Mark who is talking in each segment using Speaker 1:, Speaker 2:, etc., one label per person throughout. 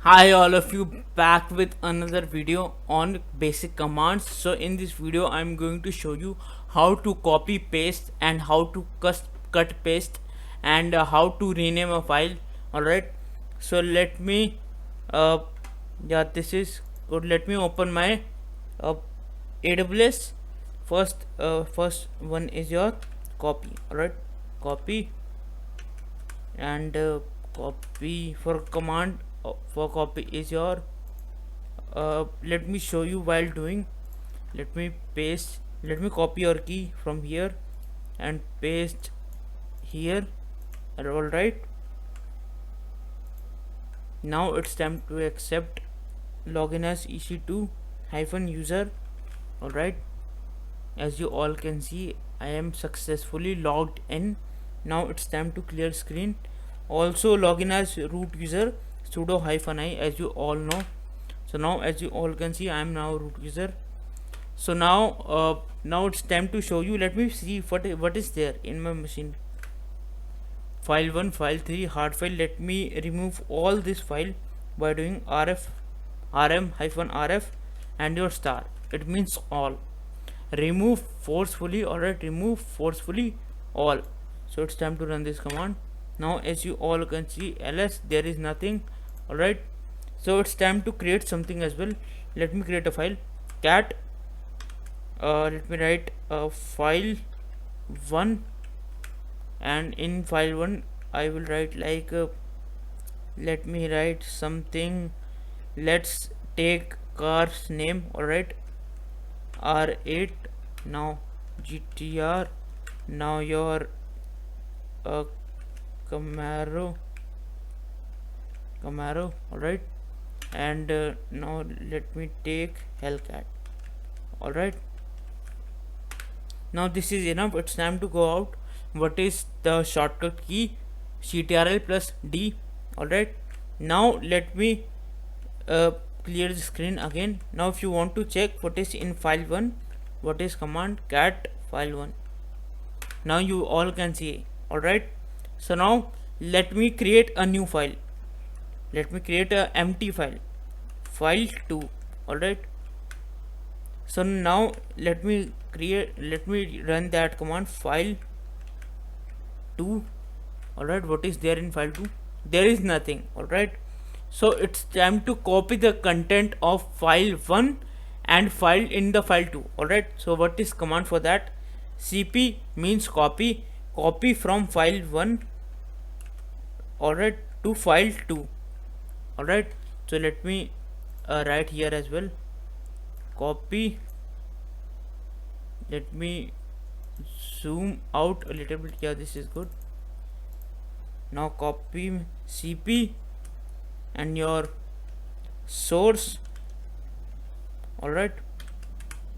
Speaker 1: Hi all of you, back with another video on basic commands. So in this video I'm going to show you how to copy paste and how to cut paste and how to rename a file. Alright, so let me yeah, this is good. Let me open my uh, AWS. First one is your copy. Alright, copy and copy for command for copy is your let me show you while doing. Let me copy your key from here and paste here. All right, now it's time to accept login as ec2 hyphen user. All right, as you all can see, I am successfully logged in. Now it's time to clear screen. Also login as root user sudo hyphen I, as you all know. So now as you all can see, I am now root user. So now it's time to show you. Let me see what is there in my machine. File 1, file 3, hard file. Let me remove all this file by doing rm hyphen rf and your star. It means all. Remove forcefully. Alright, remove forcefully all. So it's time to run this command. Now as you all can see, ls, there is nothing. Alright, so it's time to create something as well. Let me create a file, cat let me write file 1, and in file 1 I will write like let me write something. Let's take car's name. Alright, R8. Now GTR. Now your Camaro. Alright, and now let me take Hellcat. Alright, now this is enough. It's time to go out. What is the shortcut key? Ctrl plus D. Alright, now let me clear the screen again. Now if you want to check what is in file 1, what is command cat file 1. Now you all can see. Alright, so now let me create a new file. Let me create a empty file, file 2. Alright, so now let me run that command, file 2. Alright, what is there in file 2? There is nothing. Alright, so it's time to copy the content of file 1 and file in the file 2. Alright, so what is command for that? cp means copy from file 1, alright, to file 2. Alright, so let me write here as well, copy. Let me zoom out a little bit. Yeah, this is good. Now copy cp and your source. Alright,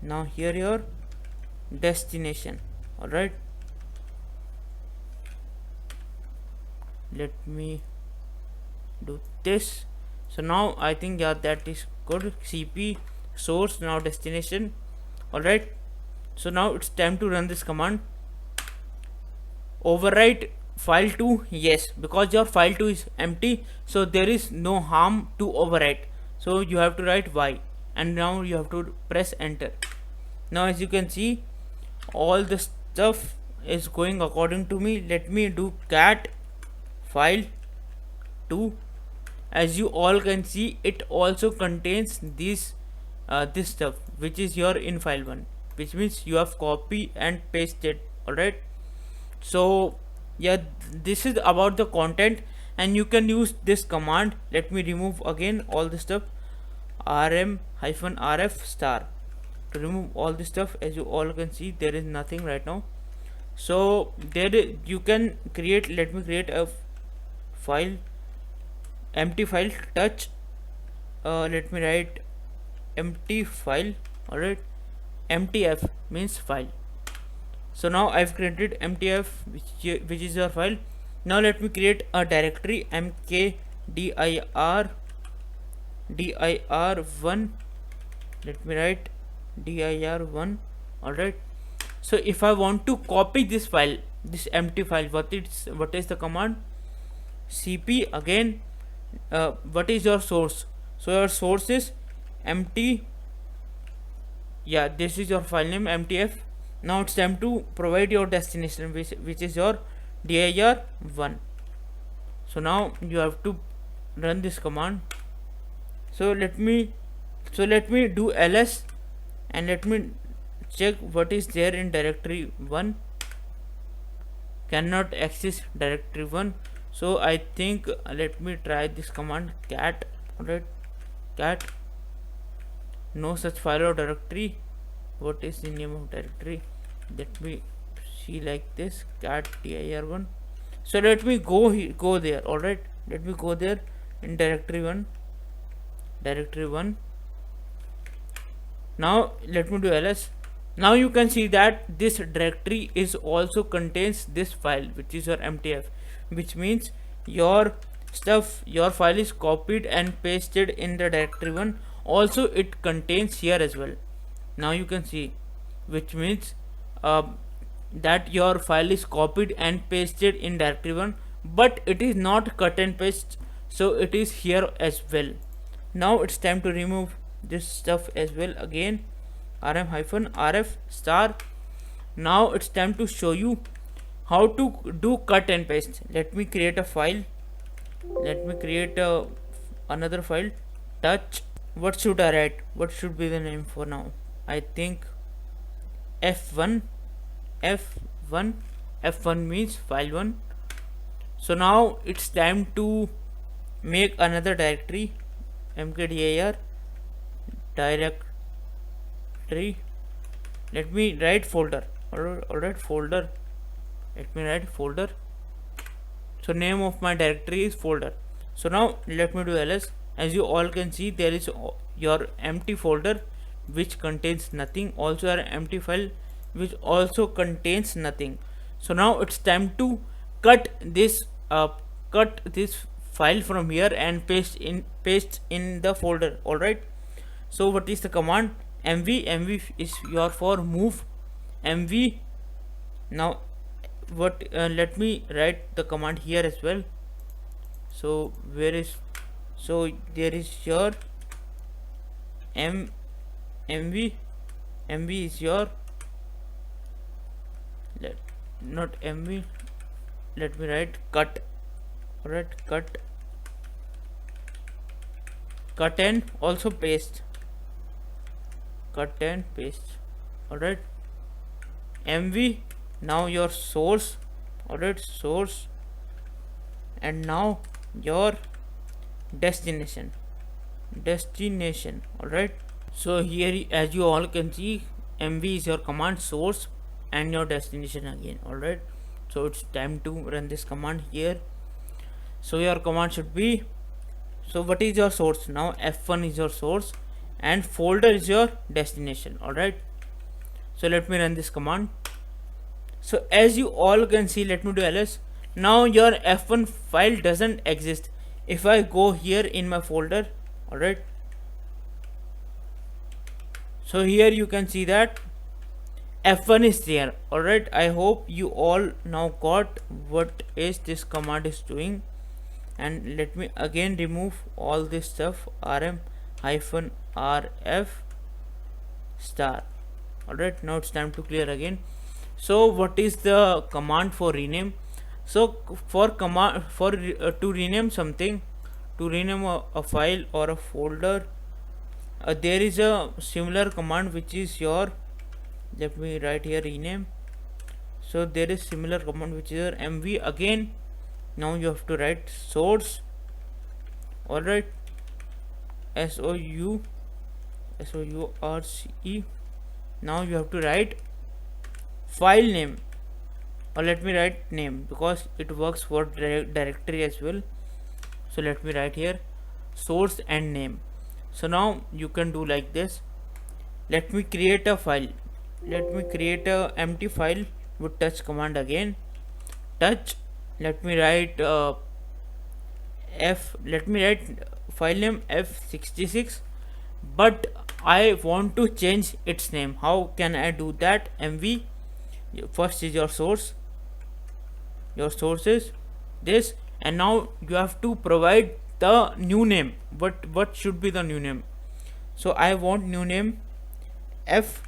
Speaker 1: now here your destination. Alright, let me do this. So now I think, yeah, that is good. cp source, now destination. Alright, so now it's time to run this command, overwrite file 2. Yes, because your file 2 is empty, so there is no harm to overwrite. So you have to write y, and now you have to press enter. Now as you can see, all the stuff is going according to me. Let me do cat file 2. As you all can see, it also contains this stuff which is your in file 1, which means you have copy and pasted. Alright, so yeah, this is about the content, and you can use this command. Let me remove again all the stuff, rm hyphen rf star, to remove all this stuff. As you all can see, there is nothing right now. So there you can create. Let me create a file, empty file, touch. Let me write empty file. Alright, mtf means file. So now I've created mtf, which is your file. Now let me create a directory, mkdir dir1. Let me write dir1. Alright, so if I want to copy this file, this empty file, what is the command? cp again what is your source? So your source is empty. Yeah, this is your file name mtf. Now it's time to provide your destination, which is your dir1. So now you have to run this command. So let me do ls, and let me check what is there in directory 1. Cannot access directory 1. So I think let me try this command cat. Alright, cat no such file or directory. What is the name of directory? Let me see like this, cat dir1. So let me go there. Alright, let me go there in directory 1. Now let me do ls. Now you can see that this directory is also contains this file, which is your mtf, which means your file is copied and pasted in the directory 1. Also it contains here as well. Now you can see, which means that your file is copied and pasted in directory 1, but it is not cut and paste, so it is here as well. Now it's time to remove this stuff as well. Again, rm-rf star. Now it's time to show you how to do cut and paste. Let me create a file. Let me create another file, touch. What should I write? What should be the name for now? I think f1 means file 1. So now it's time to make another directory, mkdir directory. Let me write folder. Alright, folder. Let me write folder. So name of my directory is folder. So now let me do ls. As you all can see, there is your empty folder which contains nothing, also an empty file which also contains nothing. So now it's time to cut this file from here and paste in the folder. Alright, so what is the command? mv is your for move mv. Now what let me write the command here as well. So there is your mv is your not mv. Let me write cut. Alright, cut and also paste. Cut and paste. Alright, mv. Now your source. Alright, source, and now your destination. Alright, so here as you all can see, mv is your command, source, and your destination again. Alright, so it's time to run this command here. So your command should be, so what is your source? Now f1 is your source and folder is your destination. Alright, so let me run this command. So as you all can see, let me do ls. Now your f1 file doesn't exist. If I go here in my folder, alright, so here you can see that f1 is there. Alright, I hope you all now got what is this command is doing. And let me again remove all this stuff, rm-rf star. Alright, now it's time to clear again. So what is the command for rename? So for command for to rename something, to rename a file or a folder, there is a similar command which is your, let me write here rename. So there is similar command which is your mv again. Now you have to write source. Alright, source. Now you have to write file name, or let me write name because it works for directory as well. So let me write here source and name. So now you can do like this. Let me create a file. Let me create a empty file with touch command again. Touch. Let me write let me write file name f66, but I want to change its name. How can I do that? mv, first is your source. Your source is this, and now you have to provide the new name. What should be the new name? So I want new name F,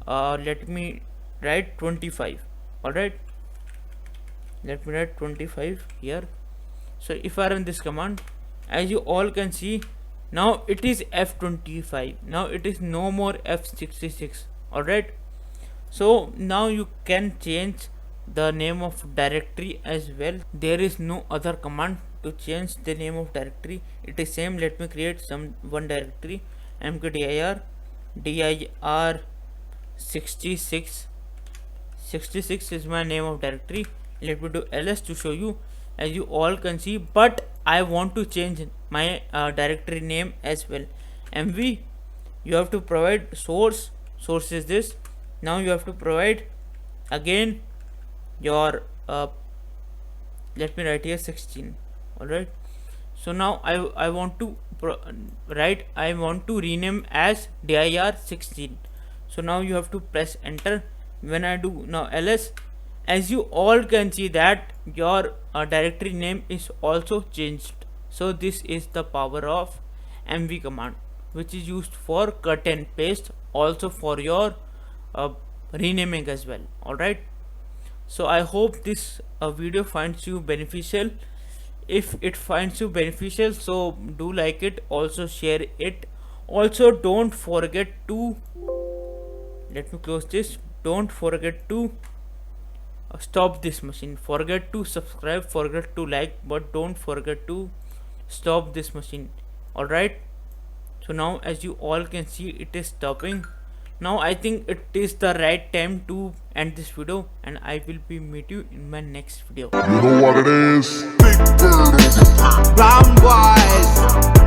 Speaker 1: let me write 25. Alright, let me write 25 here. So if I run this command, as you all can see, now it is F25. Now it is no more F66. Alright, so now you can change the name of directory as well. There is no other command to change the name of directory. It is same. Let me create one directory, mkdir dir 66. 66 is my name of directory. Let me do ls to show you, as you all can see, but I want to change my directory name as well. mv, you have to provide source is this. Now you have to provide again your let me write here 16. Alright, so now I want to I want to rename as dir 16. So now you have to press enter. When I do now ls, as you all can see that your directory name is also changed. So this is the power of mv command, which is used for cut and paste, also for your renaming as well. Alright, so I hope this video finds you beneficial. If it finds you beneficial, so do like it, also share it. Also don't forget to, let me close this, don't forget to stop this machine. Forget to subscribe, forget to like, but don't forget to stop this machine. Alright, so now as you all can see, it is stopping. Now I think it is the right time to end this video, and I will be meet you in my next video.
Speaker 2: You know what it is? Big bird. Brown boys.